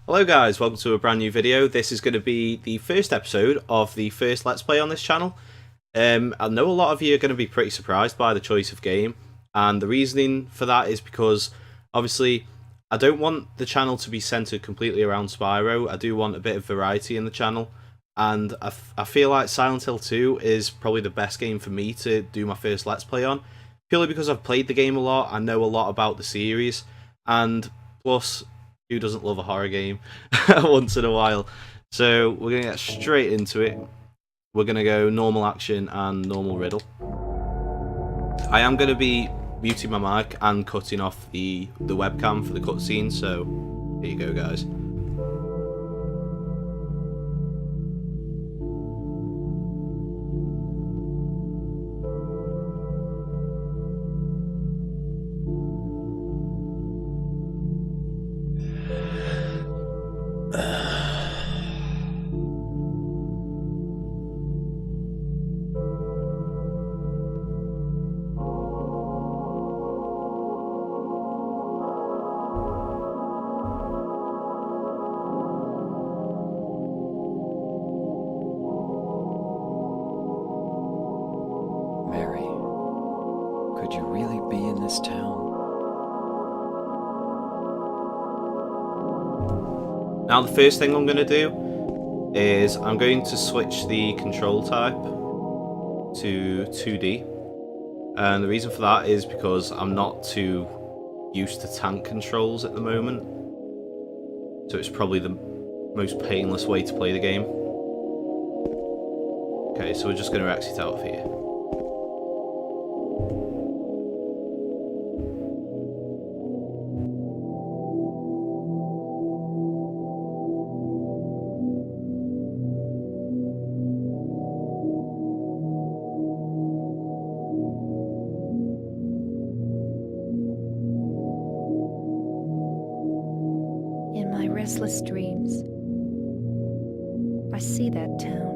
Hello guys, welcome to a brand new video. This is going to be the first episode of the first Let's Play on this channel. I know a lot of you are going to be pretty surprised by the choice of game, and the reasoning for that is because, obviously, I don't want the channel to be centered completely around Spyro. I do want a bit of variety in the channel, and I feel like Silent Hill 2 is probably the best game for me to do my first Let's Play on, purely because I've played the game a lot, I know a lot about the series, and plus, who doesn't love a horror game once in a while? So we're going to get straight into it. We're going to go normal action and normal riddle. I am going to be muting my mic and cutting off the webcam for the cutscene, so here you go guys. Could you really be in this town? Now the first thing I'm going to do is I'm going to switch the control type to 2D, and the reason for that is because I'm not too used to tank controls at the moment, so it's probably the most painless way to play the game. Okay, so we're just going to exit out of here. In my restless dreams, I see that town,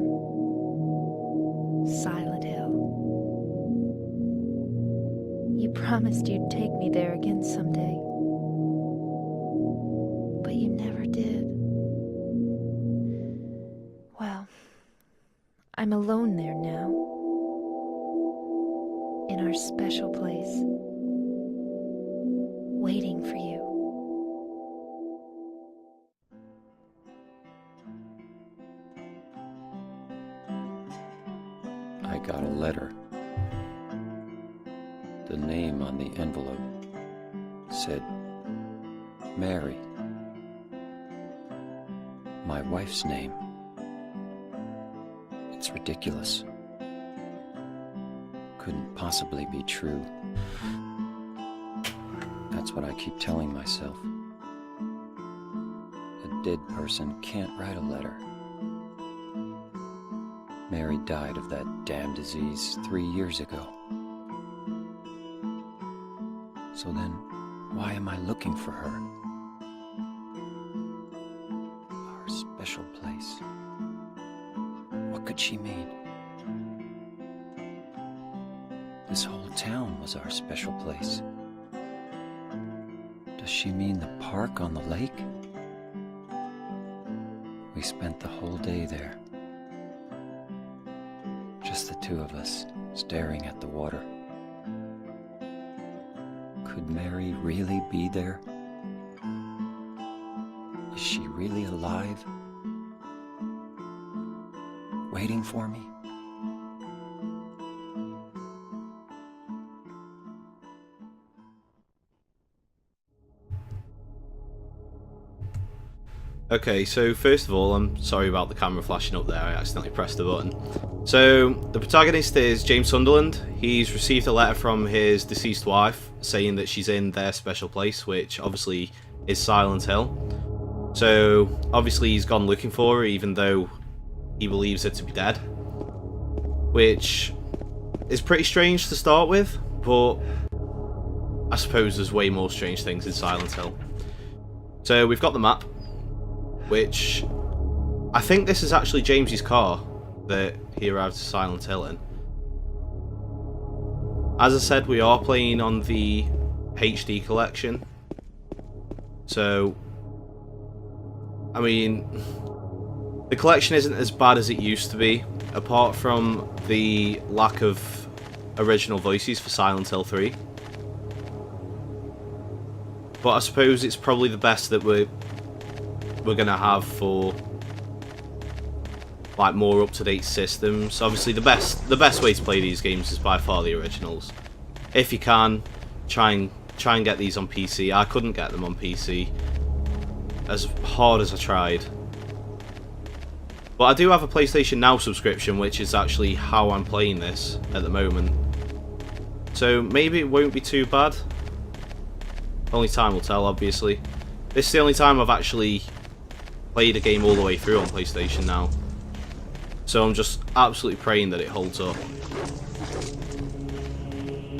Silent Hill. You promised you'd take me there again someday, but you never did. Well, I'm alone there now, in our special place, waiting for you. I got a letter. The name on the envelope said Mary. My wife's name. It's ridiculous. Couldn't possibly be true. That's what I keep telling myself. A dead person can't write a letter. Mary died of that damn disease 3 years ago. So then, why am I looking for her? Our special place. What could she mean? This whole town was our special place. Does she mean the park on the lake? We spent the whole day there. Just the two of us, staring at the water. Could Mary really be there? Is she really alive? Waiting for me? Okay, so first of all, I'm sorry about the camera flashing up there, I accidentally pressed the button. So, the protagonist is James Sunderland. He's received a letter from his deceased wife saying that she's in their special place, which obviously is Silent Hill. So, obviously he's gone looking for her, even though he believes her to be dead. Which is pretty strange to start with, but I suppose there's way more strange things in Silent Hill. So, we've got the map, which I think this is actually James's car that he arrived to Silent Hill in. As I said, we are playing on the HD collection, so I mean, the collection isn't as bad as it used to be, apart from the lack of original voices for Silent Hill 3. But I suppose it's probably the best that we're gonna have for like more up-to-date systems. Obviously, the best way to play these games is by far the originals. If you can, try and get these on PC. I couldn't get them on PC, as hard as I tried. But I do have a PlayStation Now subscription, which is actually how I'm playing this at the moment. So maybe it won't be too bad. Only time will tell, obviously. This is the only time I've actually played a game all the way through on PlayStation Now. So I'm just absolutely praying that it holds up.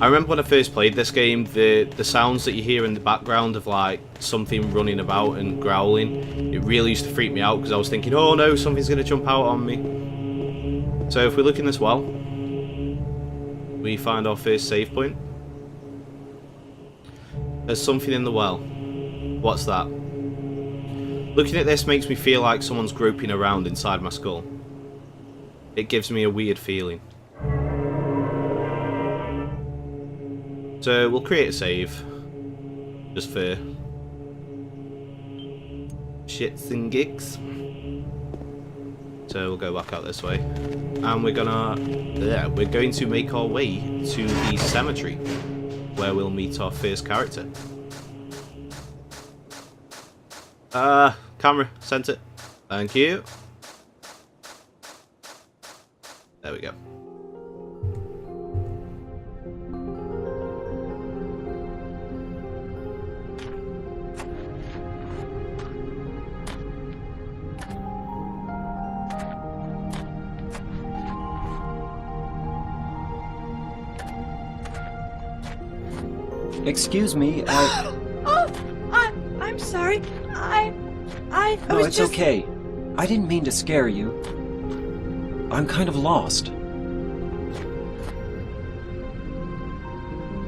I remember when I first played this game, the sounds that you hear in the background of like something running about and growling, it really used to freak me out because I was thinking, oh no, something's going to jump out on me. So if we look in this well, we find our first save point. There's something in the well. What's that? Looking at this makes me feel like someone's groping around inside my skull. It gives me a weird feeling. So we'll create a save, just for shits and gigs. So we'll go back out this way, and we're going to make our way to the cemetery, where we'll meet our first character. Camera, sent it. Thank you. There we go. Excuse me, I'm sorry. I No, was it's just... okay. I didn't mean to scare you. I'm kind of lost.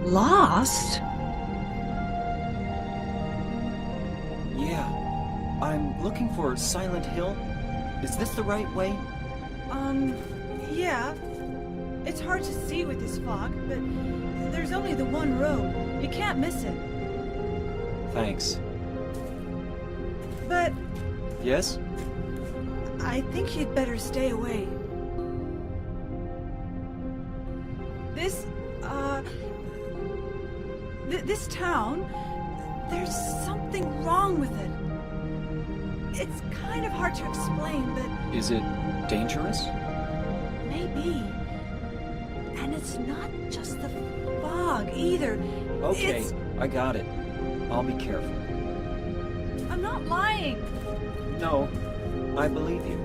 Lost? Yeah. I'm looking for Silent Hill. Is this the right way? Yeah. It's hard to see with this fog, but there's only the one road. You can't miss it. Thanks. But Yes? I think you'd better stay away. This town, there's something wrong with it. It's kind of hard to explain, but Is it dangerous? maybe. And it's not just the fog either. Okay, It's... I got it. I'll be careful. I'm not lying. No, I believe you.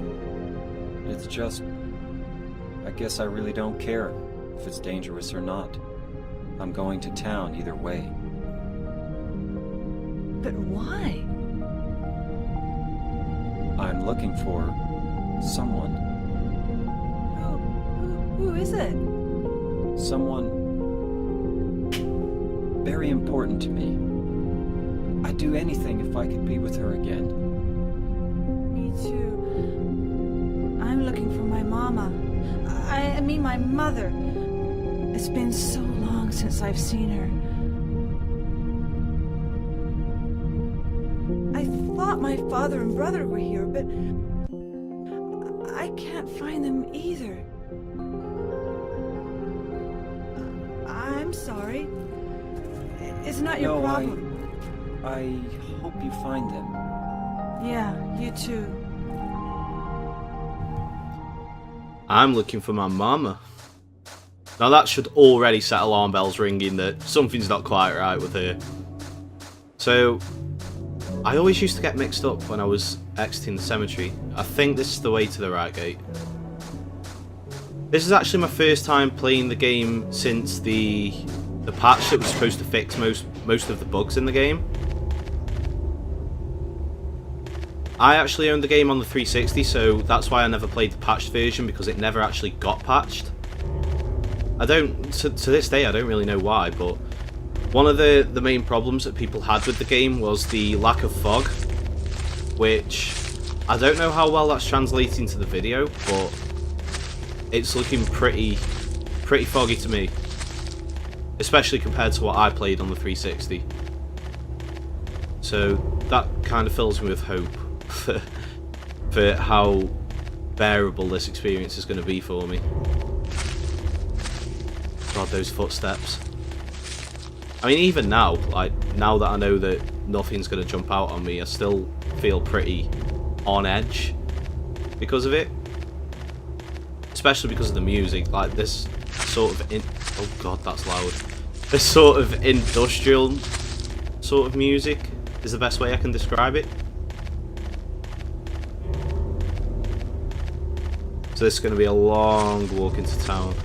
It's just... I guess I really don't care if it's dangerous or not. I'm going to town either way. But why? I'm looking for someone. Who is it? Someone very important to me. I'd do anything if I could be with her again. Me too. I'm looking for my mama. I mean my mother. It's been so long since I've seen her. I thought my father and brother were here, but I can't find them either. I'm sorry. It's not your problem. I hope you find them. Yeah, you too. I'm looking for my mama. Now that should already set alarm bells ringing that something's not quite right with her. So, I always used to get mixed up when I was exiting the cemetery. I think this is the way to the right gate. This is actually my first time playing the game since the patch that was supposed to fix most of the bugs in the game. I actually owned the game on the 360, so that's why I never played the patched version, because it never actually got patched. To this day, I don't really know why, but one of the main problems that people had with the game was the lack of fog, which I don't know how well that's translating to the video, but it's looking pretty foggy to me. Especially compared to what I played on the 360. So that kind of fills me with hope for how bearable this experience is going to be for me. God, those footsteps. I mean, even now, like, now that I know that nothing's going to jump out on me, I still feel pretty on edge because of it. Especially because of the music, like this sort of oh god, that's loud. This sort of industrial sort of music is the best way I can describe it. So this is going to be a long walk into town.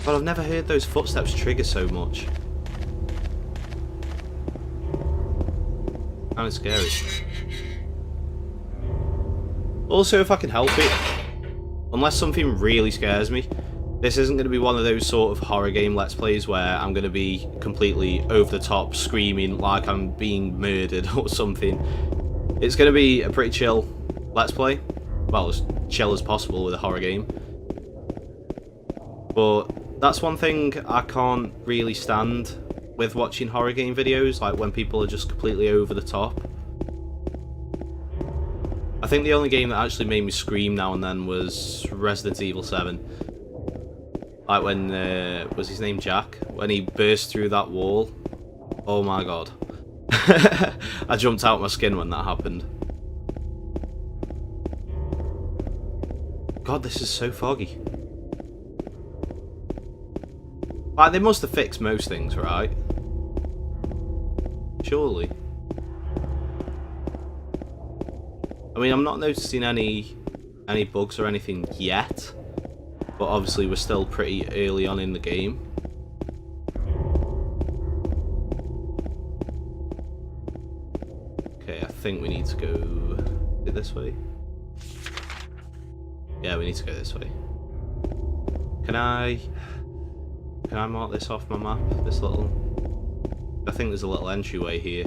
But I've never heard those footsteps trigger so much. Kind of scary. Also, if I can help it, unless something really scares me, this isn't going to be one of those sort of horror game let's plays where I'm going to be completely over the top screaming like I'm being murdered or something. It's going to be a pretty chill let's play. Well, as chill as possible with a horror game. But that's one thing I can't really stand with watching horror game videos, like when people are just completely over the top. I think the only game that actually made me scream now and then was Resident Evil 7. Like when, was his name Jack? When he burst through that wall. Oh my god. I jumped out my skin when that happened. God, this is so foggy. Like, they must have fixed most things, right? Surely. I mean, I'm not noticing any bugs or anything yet, but obviously we're still pretty early on in the game. Okay, I think we need to go this way. Yeah, we need to go this way. Can I mark this off my map? This little... I think there's a little entryway here.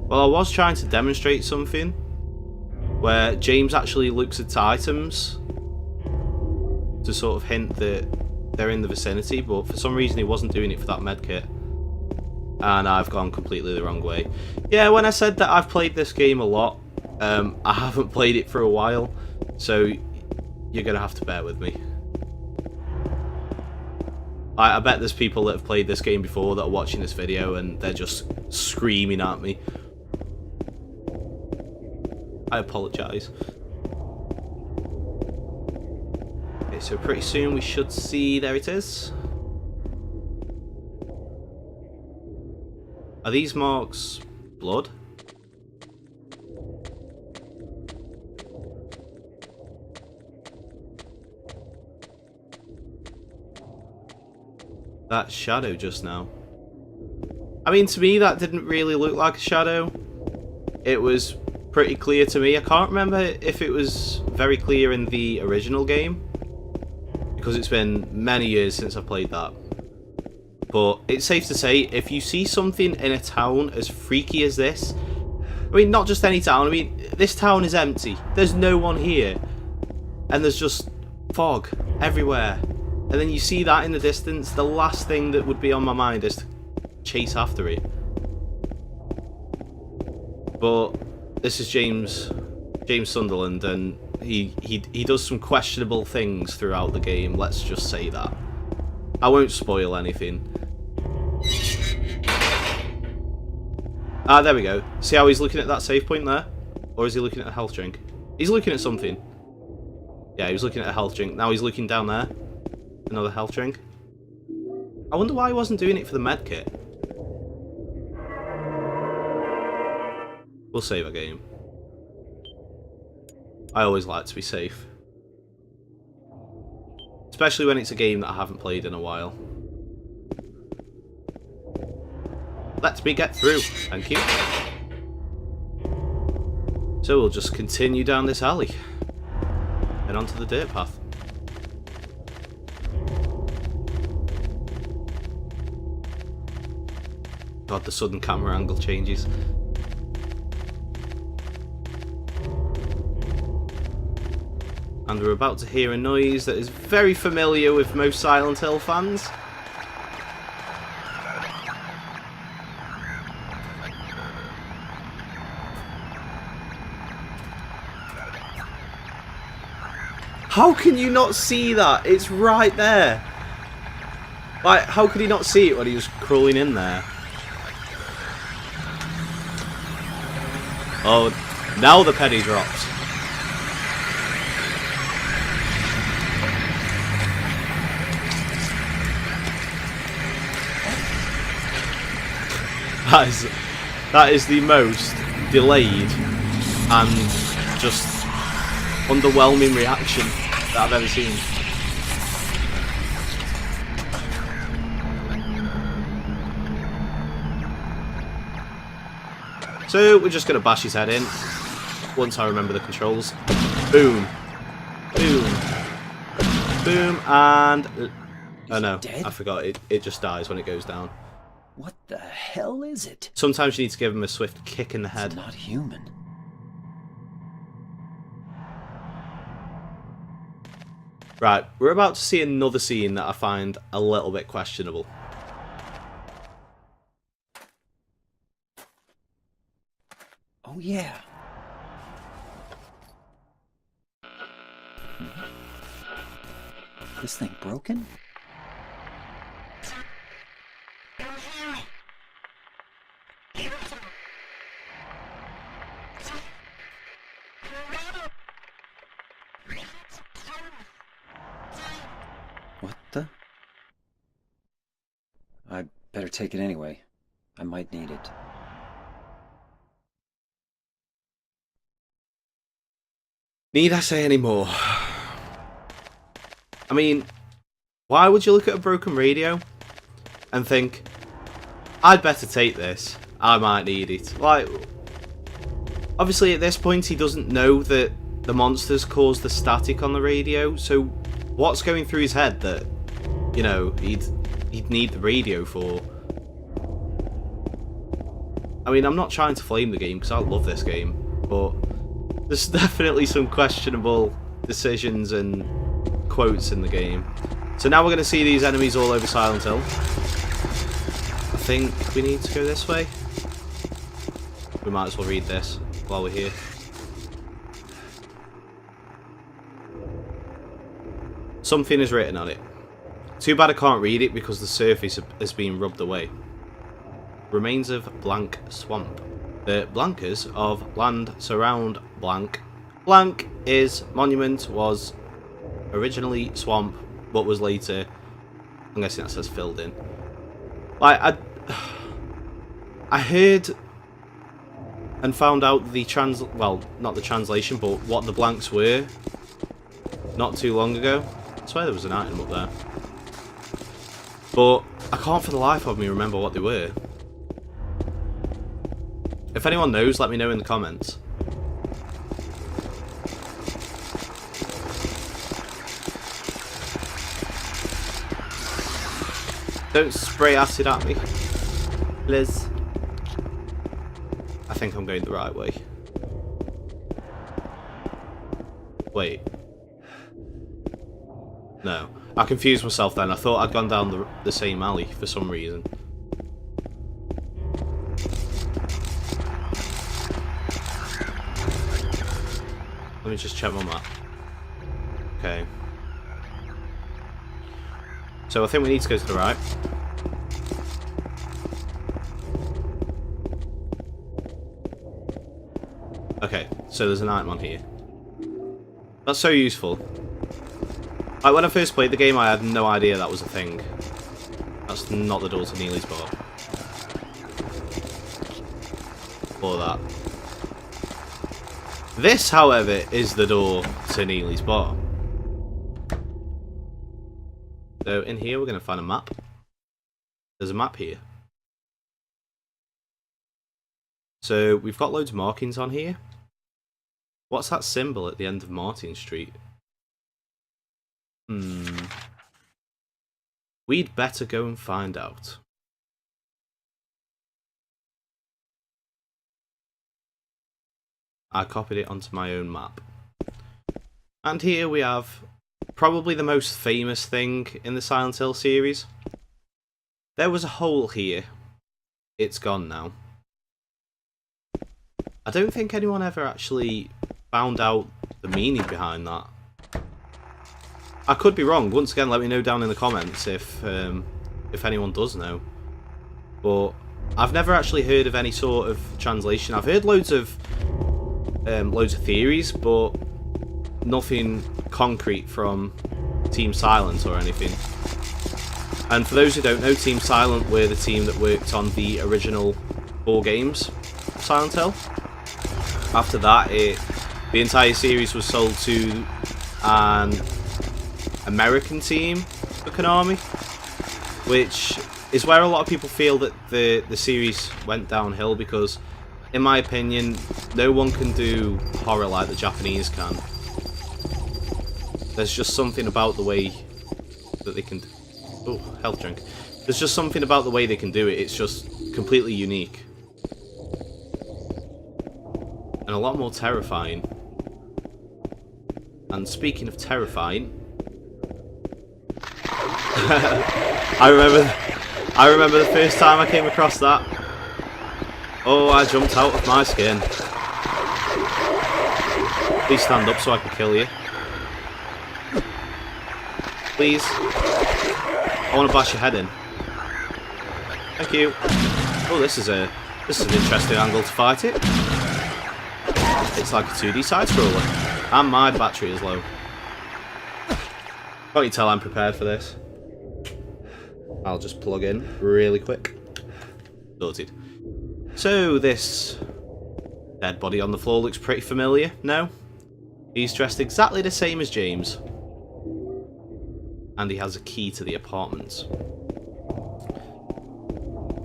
Well, I was trying to demonstrate something where James actually looks at items to sort of hint that they're in the vicinity, but for some reason he wasn't doing it for that medkit. And I've gone completely the wrong way. Yeah, when I said that I've played this game a lot, I haven't played it for a while, so you're going to have to bear with me. I bet there's people that have played this game before that are watching this video and they're just screaming at me. I apologise. Okay, so pretty soon we should see... There it is. Are these marks blood? That shadow just now. I mean, to me that didn't really look like a shadow. It was pretty clear to me. I can't remember if it was very clear in the original game, because it's been many years since I played that. But it's safe to say, if you see something in a town as freaky as this, I mean, not just any town, I mean, this town is empty. There's no one here. And there's just fog everywhere. And then you see that in the distance, the last thing that would be on my mind is to chase after it. But this is James Sunderland, and he does some questionable things throughout the game, let's just say that. I won't spoil anything. Ah, there we go. See how he's looking at that save point there? Or is he looking at a health drink? He's looking at something. Yeah, he was looking at a health drink. Now he's looking down there. Another health drink. I wonder why he wasn't doing it for the medkit. We'll save a game. I always like to be safe. Especially when it's a game that I haven't played in a while. Let me get through. Thank you. So we'll just continue down this alley. And onto the dirt path. God, the sudden camera angle changes. And we're about to hear a noise that is very familiar with most Silent Hill fans. How can you not see that? It's right there. Like, how could he not see it when he was crawling in there? Oh, now the penny drops. That is the most delayed and just underwhelming reaction that I've ever seen. So we're just going to bash his head in once I remember the controls. Boom. Boom. Boom. And... oh no, I forgot. It just dies when it goes down. What the hell is it? Sometimes you need to give him a swift kick in the head. It's not human. Right, we're about to see another scene that I find a little bit questionable. Oh yeah. This thing broken? What the? I better take it anyway. I might need it. Need I say any more? I mean, why would you look at a broken radio and think, I'd better take this, I might need it? Like, obviously at this point he doesn't know that the monsters caused the static on the radio, so what's going through his head that, you know, he'd need the radio for? I mean, I'm not trying to flame the game because I love this game, but there's definitely some questionable decisions and quotes in the game. So now we're going to see these enemies all over Silent Hill. I think we need to go this way. We might as well read this while we're here. Something is written on it. Too bad I can't read it because the surface has been rubbed away. Remains of blank swamp. The blankers of land surround blank. Blank is monument, was originally swamp, but was later, I'm guessing that says filled in. Like, I heard and found out the well, not the translation, but what the blanks were not too long ago. I swear there was an item up there. But I can't for the life of me remember what they were. If anyone knows, let me know in the comments. Don't spray acid at me, Liz. I think I'm going the right way. Wait. No. I confused myself then. I thought I'd gone down the same alley for some reason. Let me just check my map. Okay. So I think we need to go to the right. Okay, so there's an item on here. That's so useful. Like, when I first played the game, I had no idea that was a thing. That's not the door to Neely's bar. Or that. This, however, is the door to Neely's bar. So in here we're going to find a map. There's a map here. So we've got loads of markings on here. What's that symbol at the end of Martin Street? We'd better go and find out. I copied it onto my own map. And here we have probably the most famous thing in the Silent Hill series. There was a hole here. It's gone now. I don't think anyone ever actually found out the meaning behind that. I could be wrong. Once again, let me know down in the comments if anyone does know. But I've never actually heard of any sort of translation. I've heard loads of theories, but nothing concrete from Team Silent or anything. And for those who don't know, Team Silent were the team that worked on the original 4 games of Silent Hill. After that, the entire series was sold to an American team for Konami, which is where a lot of people feel that the series went downhill, because in my opinion no one can do horror like the Japanese can. There's just something about the way that they can health drink. There's just something about the way they can do it. It's just completely unique and a lot more terrifying. And speaking of terrifying, I remember the first time I came across that. Oh, I jumped out of my skin. Please stand up so I can kill you. Please. I want to bash your head in. Thank you. Oh, this is an interesting angle to fight it. It's like a 2D side scroller. And my battery is low. Can't you tell I'm prepared for this? I'll just plug in really quick. Sorted. So this dead body on the floor looks pretty familiar. No? He's dressed exactly the same as James. And he has a key to the apartment.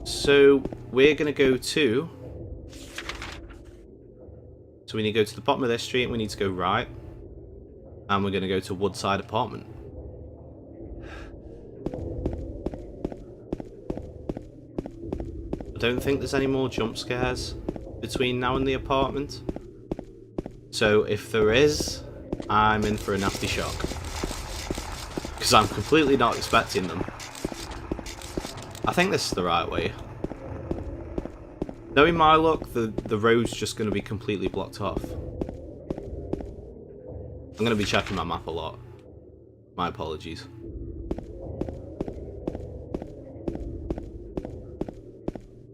So we're going to go to... So we need to go to the bottom of this street, and we need to go right. And we're going to go to Woodside Apartment. I don't think there's any more jump scares between now and the apartment. So if there is, I'm in for a nasty shock. Because I'm completely not expecting them. I think this is the right way. Knowing my luck, the road's just going to be completely blocked off. I'm going to be checking my map a lot. My apologies.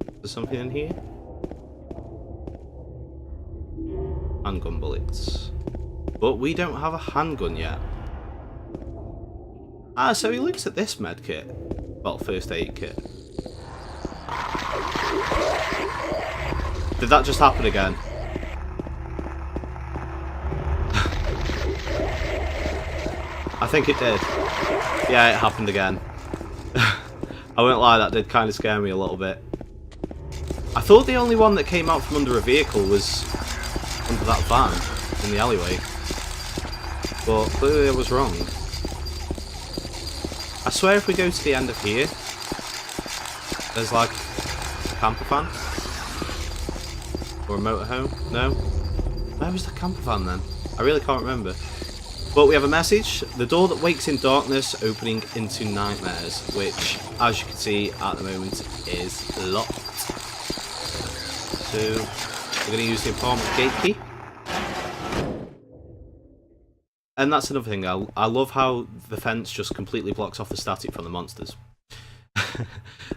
Is there something in here? Handgun bullets. But we don't have a handgun yet. Ah, so he looks at this med kit. Well, first aid kit. Did that just happen again? I think it did. Yeah, it happened again. I won't lie, that did kind of scare me a little bit. I thought the only one that came out from under a vehicle was under that van in the alleyway. But clearly I was wrong. I swear if we go to the end of here, there's like a camper van. Or a motorhome? No? Where was the camper van then? I really can't remember. But we have a message. The door that wakes in darkness, opening into nightmares. Which, as you can see at the moment, is locked. So, we're going to use the apartment gate key. And that's another thing. I love how the fence just completely blocks off the static from the monsters.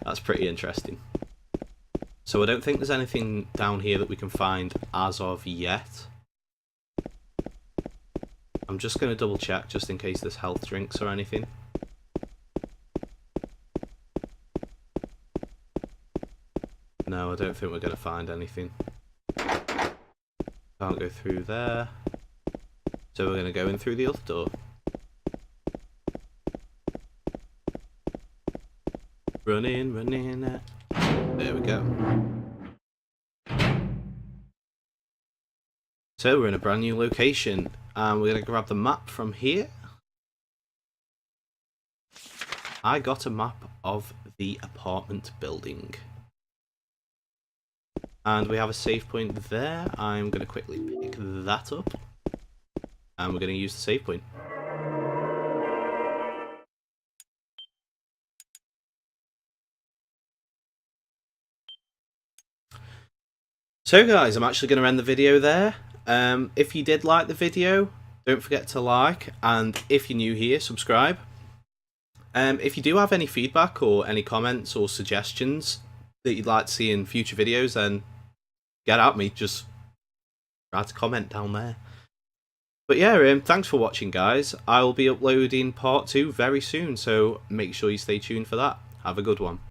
That's pretty interesting. So I don't think there's anything down here that we can find as of yet. I'm just going to double check just in case there's health drinks or anything. No, I don't think we're going to find anything. Can't go through there. So we're going to go in through the other door. Run in, run in. There we go. So we're in a brand new location, and we're going to grab the map from here. I got a map of the apartment building. And we have a save point there. I'm going to quickly pick that up. And we're going to use the save point. So guys, I'm actually going to end the video there. If you did like the video, don't forget to like, and if you're new here, subscribe. If you do have any feedback or any comments or suggestions that you'd like to see in future videos, then get at me, just write a comment down there. But yeah, thanks for watching guys. I will be uploading part 2 very soon, so make sure you stay tuned for that. Have a good one.